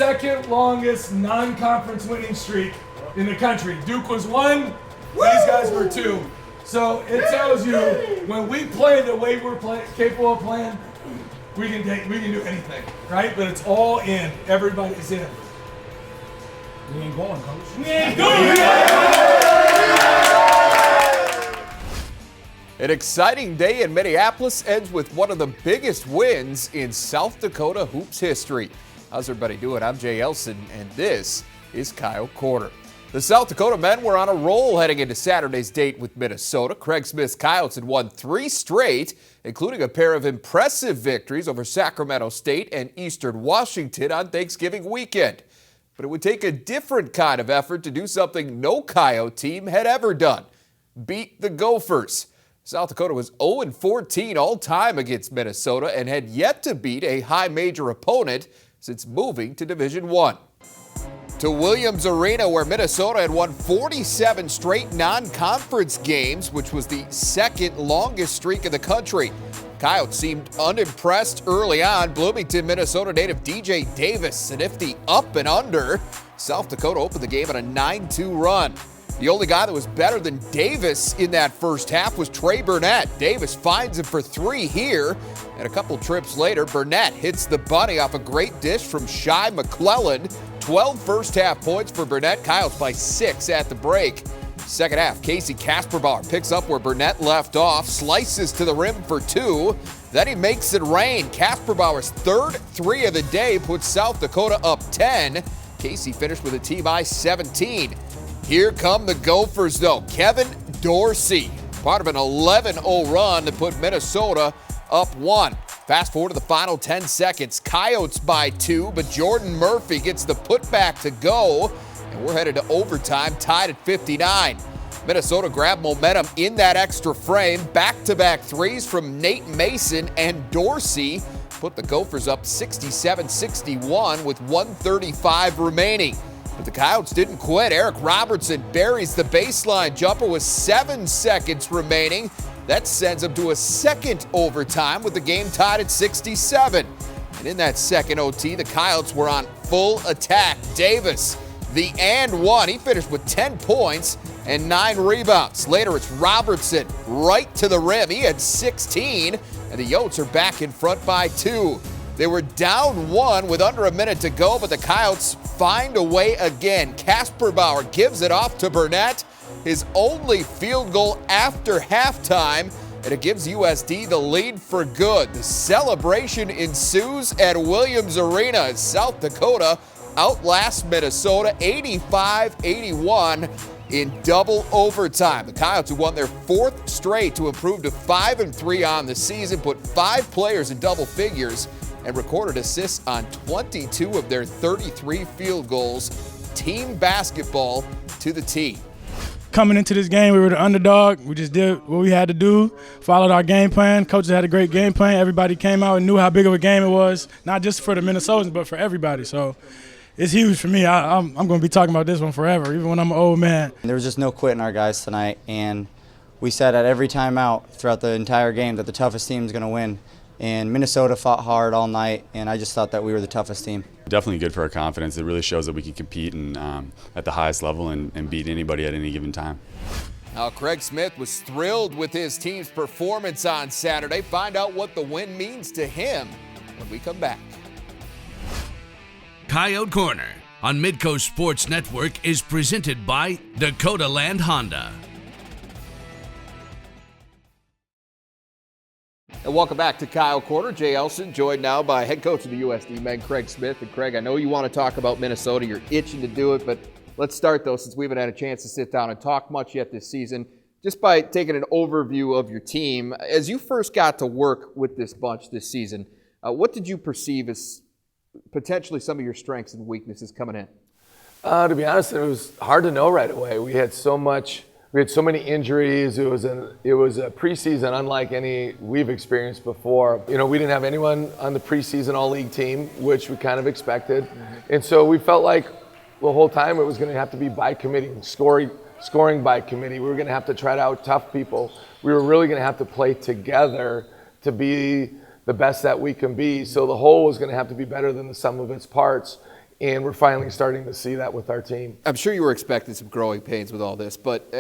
second longest non-conference winning streak in the country. Duke was 1, these guys were 2. So it tells you when we play the way we're capable of playing, we can do anything, right? But it's all in. Everybody's in. We ain't going, coach. We ain't going. An exciting day in Minneapolis ends with one of the biggest wins in South Dakota hoops history. How's everybody doing? I'm Jay Elsen, and this is Coyote Corner. The South Dakota men were on a roll heading into Saturday's date with Minnesota. Craig Smith's Coyotes had won 3 straight, including a pair of impressive victories over Sacramento State and Eastern Washington on Thanksgiving weekend. But it would take a different kind of effort to do something no Coyote team had ever done: beat the Gophers. South Dakota was 0-14 all-time against Minnesota and had yet to beat a high major opponent since moving to Division I. To Williams Arena, where Minnesota had won 47 straight non-conference games, which was the second longest streak in the country. Coyotes seemed unimpressed early on. Bloomington, Minnesota native DJ Davis, a nifty up and under. South Dakota opened the game on a 9-2 run. The only guy that was better than Davis in that first half was Trey Burnett. Davis finds him for 3 here, and a couple trips later, Burnett hits the bunny off a great dish from Shai McClellan. 12 first-half points for Burnett. Coyotes by 6 at the break. Second half, Casey Kasperbauer picks up where Burnett left off, slices to the rim for 2. Then he makes it rain. Kasperbauer's third 3 of the day puts South Dakota up 10. Casey finished with a team-high 17. Here come the Gophers, though. Kevin Dorsey, part of an 11-0 run to put Minnesota up 1. Fast forward to the final 10 seconds. Coyotes by 2, but Jordan Murphy gets the putback to go, and we're headed to overtime, tied at 59. Minnesota grabbed momentum in that extra frame. Back-to-back threes from Nate Mason, and Dorsey put the Gophers up 67-61 with 1:35 remaining. But the Coyotes didn't quit. Eric Robertson buries the baseline jumper with 7 seconds remaining. That sends them to a second overtime with the game tied at 67. And in that second OT, the Coyotes were on full attack. Davis, the and one. He finished with 10 points and 9 rebounds. Later, it's Robertson right to the rim. He had 16, and the Yotes are back in front by 2. They were down 1 with under a minute to go, but the Coyotes find a way again. Kasperbauer gives it off to Burnett, his only field goal after halftime, and it gives USD the lead for good. The celebration ensues at Williams Arena as South Dakota outlasts Minnesota 85-81 in double overtime. The Coyotes, who won their 4th straight to improve to 5-3 on the season, put 5 players in double figures and recorded assists on 22 of their 33 field goals. Team basketball to the T. Coming into this game, we were the underdog. We just did what we had to do, followed our game plan. Coaches had a great game plan. Everybody came out and knew how big of a game it was, not just for the Minnesotans, but for everybody. So it's huge for me. I'm going to be talking about this one forever, even when I'm an old man. There was just no quitting our guys tonight, and we said at every timeout throughout the entire game that the toughest team is going to win. And Minnesota fought hard all night, and I just thought that we were the toughest team. Definitely good for our confidence. It really shows that we can compete and, at the highest level and beat anybody at any given time. Now, Craig Smith was thrilled with his team's performance on Saturday. Find out what the win means to him when we come back. Coyote Corner on Midco Sports Network is presented by Dakota Land Honda. And welcome back to Coyote Corner. Jay Elsen, joined now by head coach of the USD men, Craig Smith. And Craig, I know you want to talk about Minnesota. You're itching to do it, but let's start, though, since we haven't had a chance to sit down and talk much yet this season, just by taking an overview of your team. As you first got to work with this bunch this season, what did you perceive as potentially some of your strengths and weaknesses coming in? To be honest, it was hard to know right away. We had so many injuries. It was a preseason unlike any we've experienced before. You know, we didn't have anyone on the preseason all-league team, which we kind of expected. Mm-hmm. And so we felt like the whole time it was going to have to be by committee, scoring by committee. We were going to have to try to out-tough people. We were really going to have to play together to be the best that we can be. So the whole was going to have to be better than the sum of its parts. and we're finally starting to see that with our team. I'm sure you were expecting some growing pains with all this, but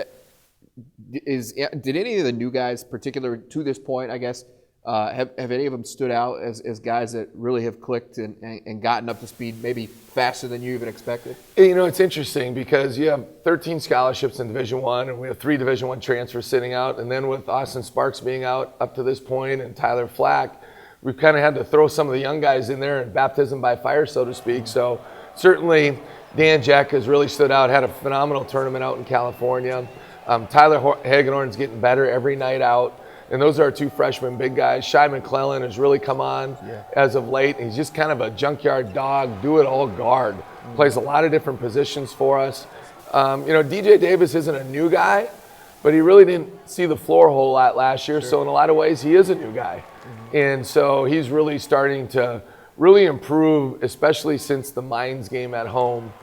did any of the new guys, particular to this point, I guess, have any of them stood out as guys that really have clicked and gotten up to speed maybe faster than you even expected? You know, it's interesting because you have 13 scholarships in Division I, and we have 3 Division I transfers sitting out, and then with Austin Sparks being out up to this point and Tyler Flack, we've kind of had to throw some of the young guys in there and baptism by fire, so to speak. So certainly Dan Jack has really stood out, had a phenomenal tournament out in California. Tyler Hagedorn's getting better every night out. And those are our 2 freshmen, big guys. Shai McClellan has really come on as of late. He's just kind of a junkyard dog, do-it-all guard. Plays a lot of different positions for us. DJ Davis isn't a new guy, but he really didn't see the floor a whole lot last year. Sure. So in a lot of ways, he is a new guy. And so he's really starting to really improve, especially since the Mines game at home.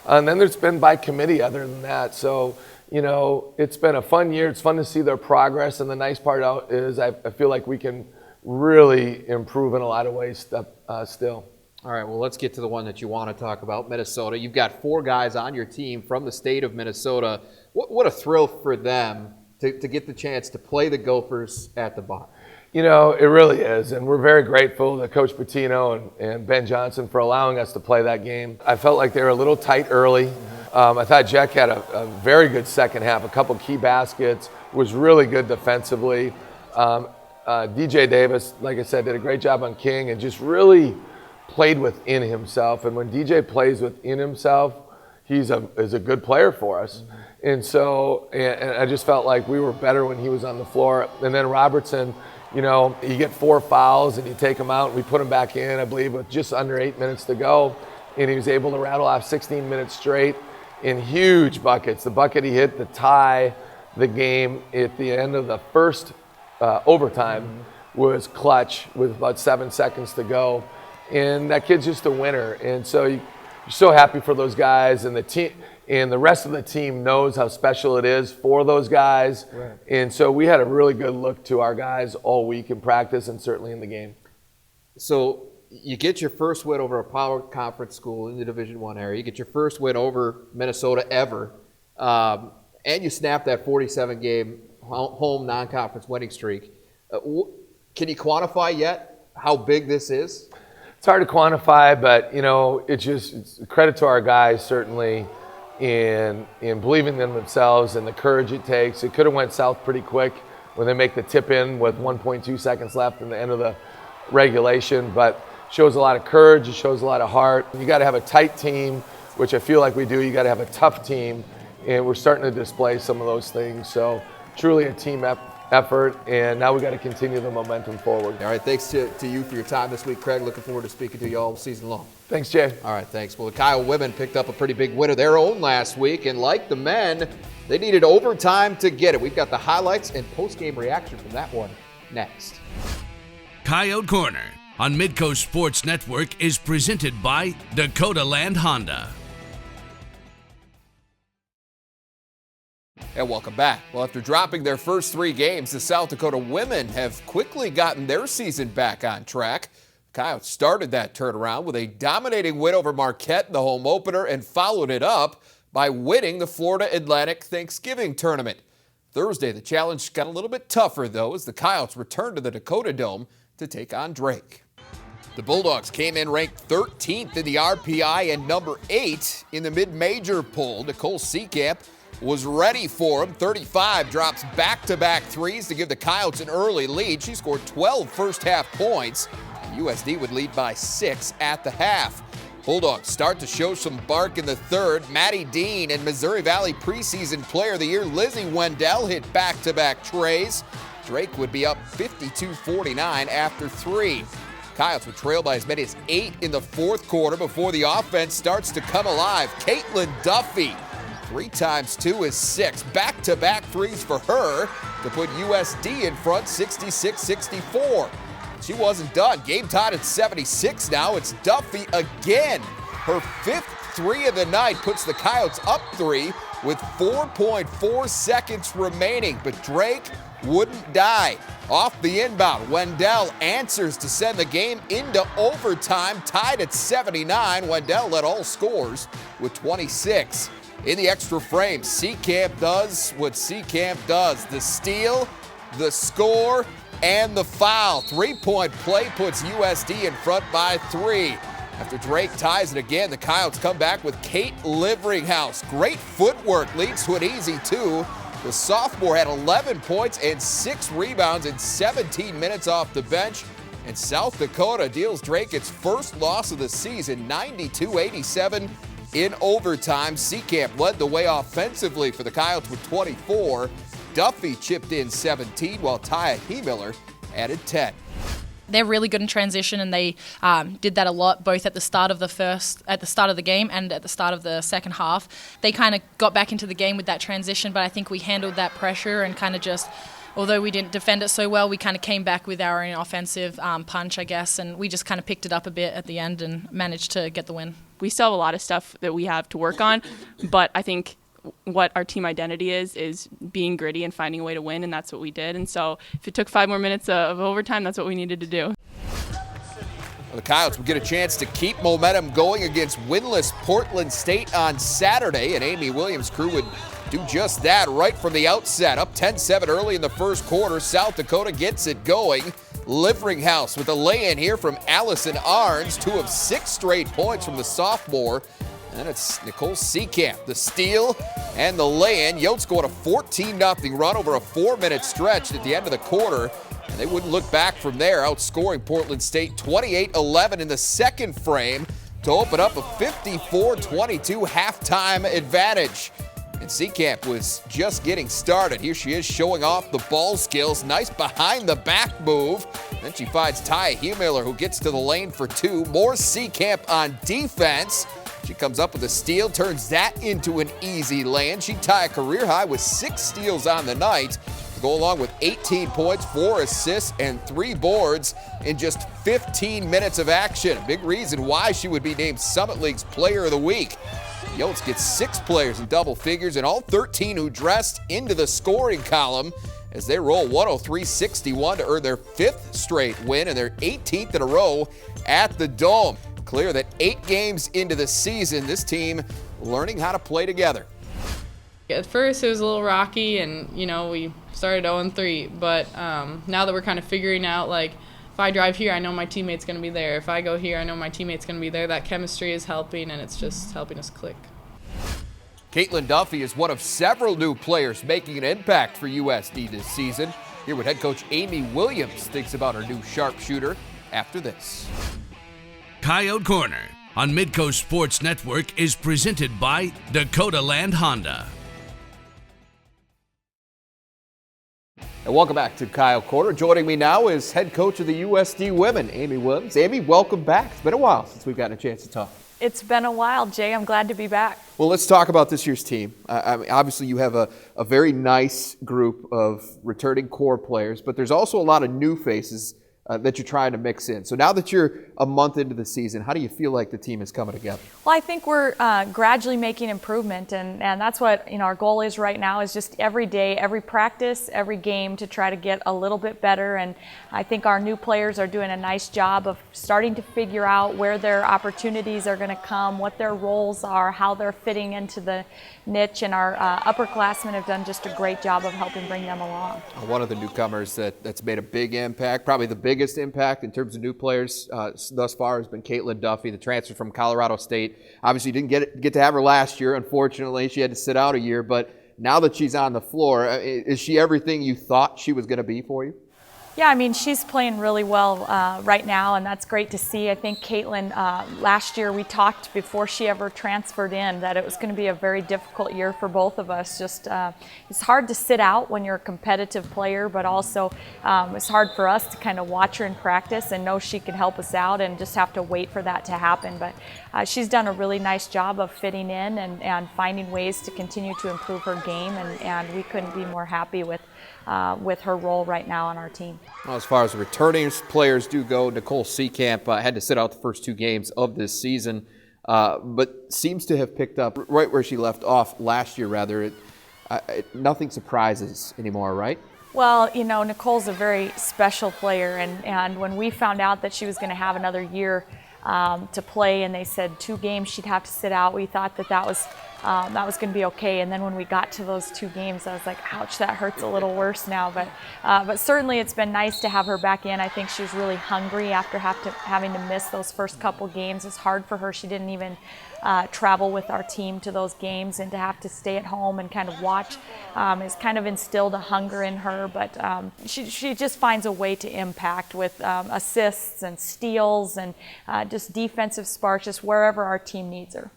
And then there's been by committee other than that. So, it's been a fun year. It's fun to see their progress. And the nice part out is I feel like we can really improve in a lot of ways still. All right, well, let's get to the one that you want to talk about, Minnesota. You've got 4 guys on your team from the state of Minnesota. What a thrill for them to get the chance to play the Gophers at the bar. It really is, and we're very grateful to Coach Patino and Ben Johnson for allowing us to play that game. I felt like they were a little tight early. I thought Jack had a very good second half, a couple key baskets, was really good defensively. DJ Davis, like I said, did a great job on King and just really played within himself. And when DJ plays within himself, is a good player for us. And so and I just felt like we were better when he was on the floor. And then Robertson, you get 4 fouls and you take him out and we put him back in, I believe, with just under 8 minutes to go. And he was able to rattle off 16 minutes straight in huge buckets. The bucket he hit to tie the game at the end of the first overtime was clutch with about 7 seconds to go. And that kid's just a winner. And so you're so happy for those guys, and the team and the rest of the team knows how special it is for those guys. Right. And so we had a really good look to our guys all week in practice and certainly in the game. So you get your first win over a power conference school in the Division I area. You get your first win over Minnesota ever. And you snap that 47-game home non-conference winning streak. Can you quantify yet how big this is? It's hard to quantify, but, it's credit to our guys, certainly, in believing in themselves and the courage it takes. It could have went south pretty quick when they make the tip in with 1.2 seconds left in the end of the regulation, but shows a lot of courage, it shows a lot of heart. You got to have a tight team, which I feel like we do. You got to have a tough team, and we're starting to display some of those things. So truly a team effort, and now we got to continue the momentum forward. All right, thanks to you for your time this week, Craig. Looking forward to speaking to you all season long. Thanks, Jay. All right, thanks. Well, the Kyle women picked up a pretty big win of their own last week, and like the men, they needed overtime to get it. We've got the highlights and post-game reaction from that one next. Coyote Corner on Midco Sports Network is presented by Dakota Land Honda. And welcome back. Well, after dropping their first 3 games, the South Dakota women have quickly gotten their season back on track. Coyotes started that turnaround with a dominating win over Marquette in the home opener and followed it up by winning the Florida Atlantic Thanksgiving tournament. Thursday, the challenge got a little bit tougher, though, as the Coyotes returned to the Dakota Dome to take on Drake. The Bulldogs came in ranked 13th in the RPI and number 8 in the mid-major poll. Nicole Seekamp was ready for him. 35 drops back-to-back threes to give the Coyotes an early lead. She scored 12 first-half points. USD would lead by 6 at the half. Bulldogs start to show some bark in the third. Maddie Dean and Missouri Valley preseason player of the year Lizzie Wendell hit back-to-back trays. Drake would be up 52-49 after 3. Coyotes would trail by as many as 8 in the fourth quarter before the offense starts to come alive. Caitlin Duffy, 3 times 2 is 6. Back-to-back threes for her to put USD in front 66-64. She wasn't done. Game tied at 76 now. It's Duffy again. Her 5th 3 of the night puts the Coyotes up 3 with 4.4 seconds remaining. But Drake wouldn't die. Off the inbound, Wendell answers to send the game into overtime, tied at 79. Wendell led all scores with 26. In the extra frame, Seacamp does what Seacamp does. The steal, the score, and the foul. Three-point play puts USD in front by 3. After Drake ties it again, the Coyotes come back with Kate Liveringhouse. Great footwork leads to an easy 2. The sophomore had 11 points and 6 rebounds in 17 minutes off the bench. And South Dakota deals Drake its first loss of the season, 92-87 in overtime. Seacamp led the way offensively for the Coyotes with 24. Duffy chipped in 17, while Taya Miller added 10. They're really good in transition, and they did that a lot, both at the start of the game and at the start of the second half. They kind of got back into the game with that transition, but I think we handled that pressure and kind of just, although we didn't defend it so well, we kind of came back with our own offensive punch, I guess, and we just kind of picked it up a bit at the end and managed to get the win. We still have a lot of stuff that we have to work on, but I think what our team identity is being gritty and finding a way to win, and that's what we did. And so if it took 5 more minutes of overtime, that's what we needed to do. The Coyotes would get a chance to keep momentum going against winless Portland State on Saturday, and Amy Williams' crew would do just that right from the outset. Up 10-7 early in the first quarter, South Dakota gets it going. Liveringhouse with a lay-in here from Allison Arns, 2 of 6 straight points from the sophomore. And it's Nicole Seacamp, the steal and the lay-in. Yotes go on a 14-0 run over a 4-minute stretch at the end of the quarter. And they wouldn't look back from there, outscoring Portland State 28-11 in the second frame to open up a 54-22 halftime advantage. And Seacamp was just getting started. Here she is showing off the ball skills. Nice behind-the-back move. Then she finds Taya Miller, who gets to the lane for 2. More Seacamp on defense. She comes up with a steal, turns that into an easy lay-in. She'd tie a career high with 6 steals on the night to go along with 18 points, 4 assists, and 3 boards in just 15 minutes of action. A big reason why she would be named Summit League's Player of the Week. Yotes gets 6 players in double figures, and all 13 who dressed into the scoring column as they roll 103-61 to earn their 5th straight win and their 18th in a row at the Dome. Clear that 8 games into the season, this team learning how to play together. At first it was a little rocky, and we started 0-3, but now that we're kind of figuring out, like, if I drive here, I know my teammate's going to be there. If I go here, I know my teammate's going to be there. That chemistry is helping, and it's just helping us click. Caitlin Duffy is one of several new players making an impact for USD this season. Here what head coach Amy Williams thinks about her new sharpshooter after this. Coyote Corner on Midco Sports Network is presented by Dakota Land Honda. And welcome back to Coyote Corner. Joining me now is head coach of the USD women, Amy Williams. Amy, welcome back. It's been a while since we've gotten a chance to talk. It's been a while, Jay. I'm glad to be back. Well, let's talk about this year's team. I mean, obviously, you have a very nice group of returning core players, but there's also a lot of new faces that you're trying to mix in. So now that you're a month into the season, how do you feel like the team is coming together? Well, I think we're gradually making improvement, and that's what our goal is right now, is just every day, every practice, every game to try to get a little bit better. And I think our new players are doing a nice job of starting to figure out where their opportunities are going to come, what their roles are, how they're fitting into the niche, and our upperclassmen have done just a great job of helping bring them along. One of the newcomers that's made a big impact, probably the biggest impact in terms of new players thus far, has been Caitlin Duffy, the transfer from Colorado State. Obviously, you didn't get to have her last year. Unfortunately, she had to sit out a year. But now that she's on the floor, is she everything you thought she was going to be for you? Yeah, I mean, she's playing really well right now, and that's great to see. I think Caitlin, last year we talked before she ever transferred in that it was going to be a very difficult year for both of us. Just it's hard to sit out when you're a competitive player, but also it's hard for us to kind of watch her in practice and know she can help us out and just have to wait for that to happen. But she's done a really nice job of fitting in and finding ways to continue to improve her game, and we couldn't be more happy with her role right now on our team. Well, as far as the returning players do go, Nicole Seacamp had to sit out the first 2 games of this season, but seems to have picked up right where she left off last year, rather. Nothing surprises anymore, right? Well, you know, Nicole's a very special player, and when we found out that she was going to have another year to play, and they said 2 games she'd have to sit out, we thought that was going to be okay. And then when we got to those 2 games, I was like, ouch, that hurts a little worse now. But certainly it's been nice to have her back in. I think she was really hungry after having to miss those first couple games. It's hard for her. She didn't even travel with our team to those games, and to have to stay at home and kind of watch has kind of instilled a hunger in her. But she just finds a way to impact with assists and steals and just defensive sparks, just wherever our team needs her.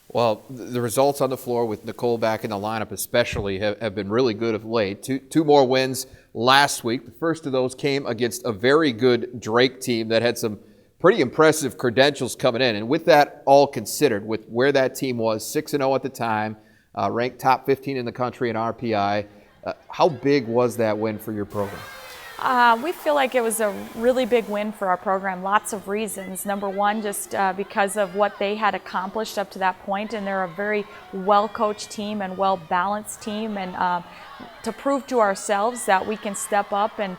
Well, the results on the floor with Nicole back in the lineup especially have been really good of late. Two more wins last week. The first of those came against a very good Drake team that had some pretty impressive credentials coming in. And with that all considered, with where that team was, 6-0 at the time, ranked top 15 in the country in RPI, how big was that win for your program? We feel like it was a really big win for our program. Lots of reasons. Number one, just because of what they had accomplished up to that point, and they're a very well-coached team and well-balanced team, and to prove to ourselves that we can step up and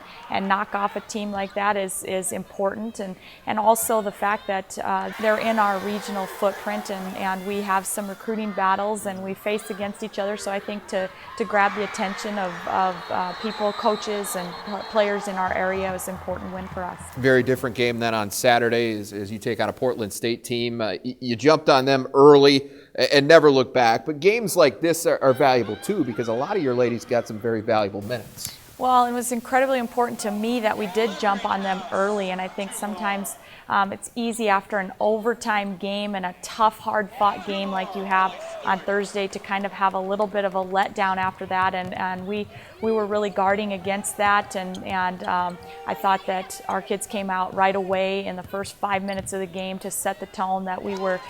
knock off a team like that is important, and also the fact that they're in our regional footprint, and we have some recruiting battles and we face against each other. So I think to grab the attention of people, coaches, and players in our area is an important win for us. Very different game than on Saturday as you take on a Portland State team. You jumped on them early and never look back. But games like this are valuable too, because a lot of your ladies got some very valuable minutes. Well, it was incredibly important to me that we did jump on them early, and I think sometimes it's easy after an overtime game and a tough, hard-fought game like you have on Thursday to kind of have a little bit of a letdown after that, and we were really guarding against that, and I thought that our kids came out right away in the first 5 minutes of the game to set the tone that we were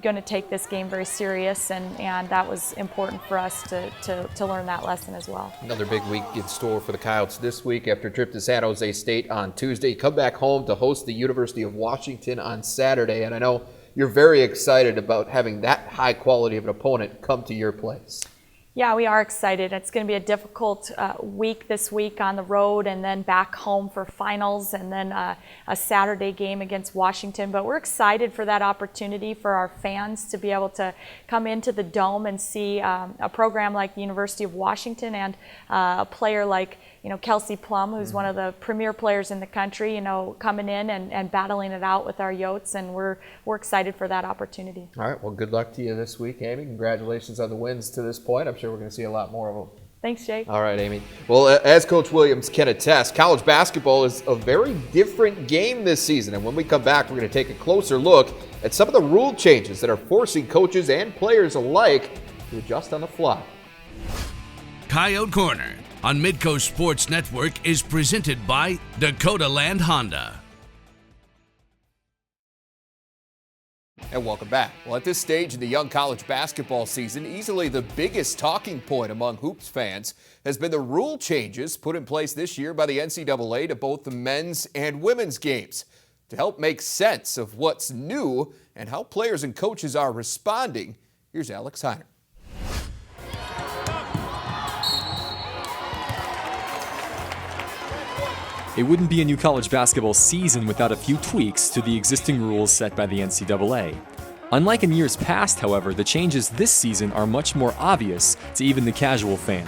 going to take this game very serious, and that was important for us to learn that lesson as well. Another big week in store for the Coyotes this week after a trip to San Jose State on Tuesday. Come back home to host the University of Washington on Saturday, and I know you're very excited about having that high quality of an opponent come to your place. Yeah, we are excited. It's going to be a difficult week this week on the road, and then back home for finals, and then a Saturday game against Washington. But we're excited for that opportunity for our fans to be able to come into the Dome and see a program like the University of Washington and a player like Kelsey Plum, who's one of the premier players in the country, coming in and battling it out with our Yotes, and we're excited for that opportunity. All right, well, good luck to you this week, Amy. Congratulations on the wins to this point. I'm sure we're going to see a lot more of them. Thanks, Jay. All right, Amy. Well, as Coach Williams can attest, college basketball is a very different game this season, and when we come back, we're going to take a closer look at some of the rule changes that are forcing coaches and players alike to adjust on the fly. Coyote Corner on Midco Sports Network is presented by Dakota Land Honda. And welcome back. Well, at this stage in the young college basketball season, easily the biggest talking point among hoops fans has been the rule changes put in place this year by the NCAA to both the men's and women's games. To help make sense of what's new and how players and coaches are responding, here's Alex Heinert. It wouldn't be a new college basketball season without a few tweaks to the existing rules set by the NCAA. Unlike in years past, however, the changes this season are much more obvious to even the casual fan.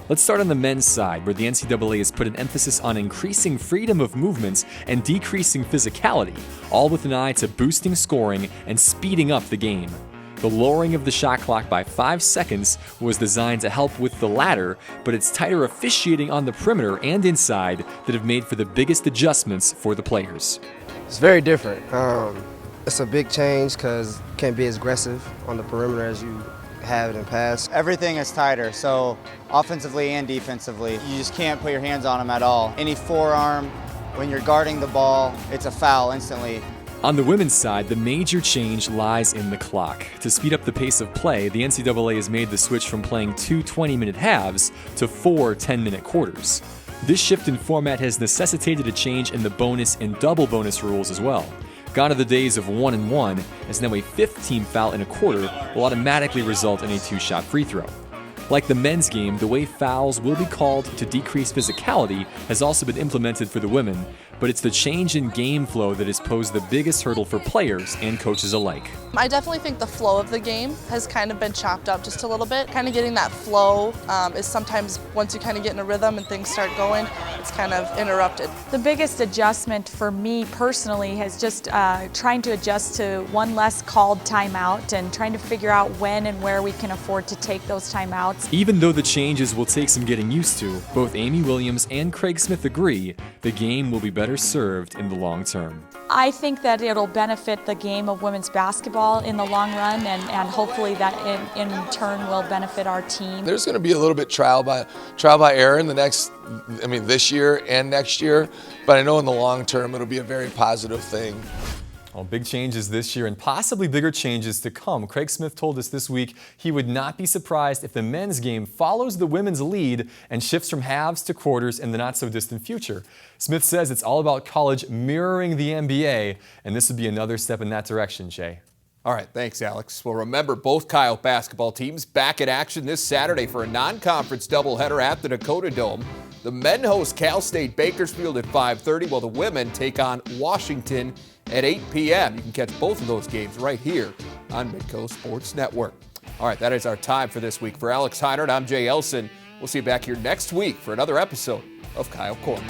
Let's start on the men's side, where the NCAA has put an emphasis on increasing freedom of movements and decreasing physicality, all with an eye to boosting scoring and speeding up the game. The lowering of the shot clock by 5 seconds was designed to help with the latter, but it's tighter officiating on the perimeter and inside that have made for the biggest adjustments for the players. It's very different. It's a big change because you can't be as aggressive on the perimeter as you have in the past. Everything is tighter, so offensively and defensively, you just can't put your hands on them at all. Any forearm, when you're guarding the ball, it's a foul instantly. On the women's side, the major change lies in the clock. To speed up the pace of play, the NCAA has made the switch from playing 2 20-minute halves to 4 10-minute quarters. This shift in format has necessitated a change in the bonus and double bonus rules as well. Gone are the days of 1 and 1, as now a fifth team foul in a quarter will automatically result in a 2-shot free throw. Like the men's game, the way fouls will be called to decrease physicality has also been implemented for the women, but it's the change in game flow that has posed the biggest hurdle for players and coaches alike. I definitely think the flow of the game has kind of been chopped up just a little bit. Kind of getting that flow is sometimes once you kind of get in a rhythm and things start going, it's kind of interrupted. The biggest adjustment for me personally has just trying to adjust to one less called timeout and trying to figure out when and where we can afford to take those timeouts. Even though the changes will take some getting used to, both Amy Williams and Craig Smith agree the game will be better served in the long term. I think that it'll benefit the game of women's basketball in the long run, and hopefully that in turn will benefit our team. There's going to be a little bit trial by error in this year and next year, but I know in the long term it'll be a very positive thing. Well, big changes this year and possibly bigger changes to come. Craig Smith told us this week he would not be surprised if the men's game follows the women's lead and shifts from halves to quarters in the not-so-distant future. Smith says it's all about college mirroring the NBA, and this would be another step in that direction, Jay. All right, thanks, Alex. Well, remember, both Coyote basketball teams back in action this Saturday for a non-conference doubleheader at the Dakota Dome. The men host Cal State Bakersfield at 5:30, while the women take on Washington at 8 p.m. You can catch both of those games right here on Midco Sports Network. All right, that is our time for this week. For Alex Heinert, I'm Jay Elsen. We'll see you back here next week for another episode of Coyote Corner.